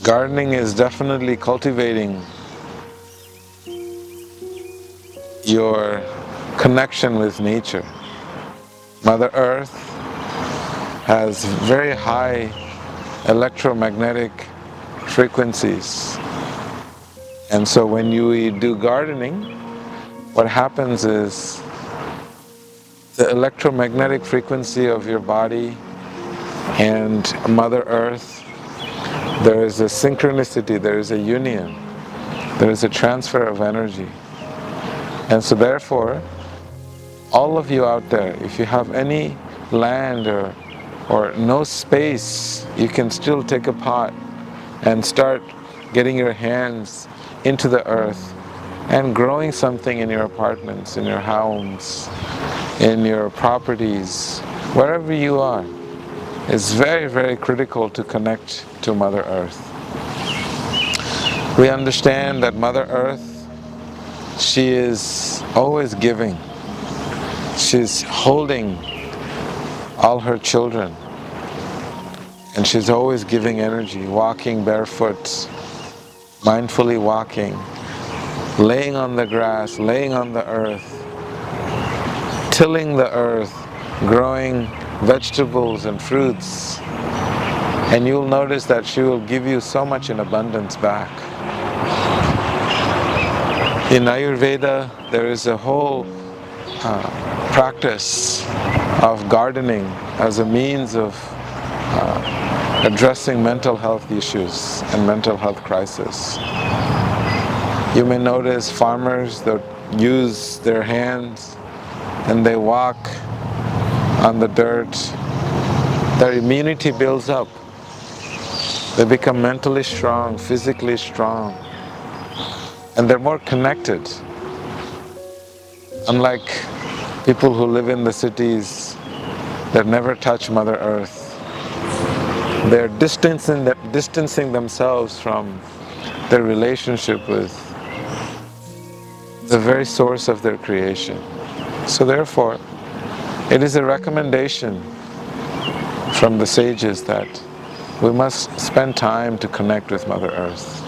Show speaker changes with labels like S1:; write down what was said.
S1: Gardening is definitely cultivating your connection with nature. Mother Earth has very high electromagnetic frequencies. And so when you do gardening, what happens is the electromagnetic frequency of your body and Mother Earth, there is a synchronicity, there is a union, there is a transfer of energy. And so therefore, all of you out there, if you have any land or no space, you can still take a pot and start getting your hands into the earth and growing something in your apartments, in your homes, in your properties, wherever you are. It's very, very critical to connect to Mother Earth. We understand that Mother Earth, she is always giving. She's holding all her children, and she's always giving energy, walking barefoot, mindfully walking, laying on the grass, laying on the earth, tilling the earth, growing vegetables and fruits, and you'll notice that she will give you so much in abundance back. In Ayurveda, there is a whole practice of gardening as a means of addressing mental health issues and mental health crisis. You may notice farmers that use their hands and they walk on the dirt. Their immunity builds up. They become mentally strong, physically strong, and they're more connected. Unlike people who live in the cities that never touch Mother Earth, they're distancing themselves from their relationship with the very source of their creation. So therefore, it is a recommendation from the sages that we must spend time to connect with Mother Earth.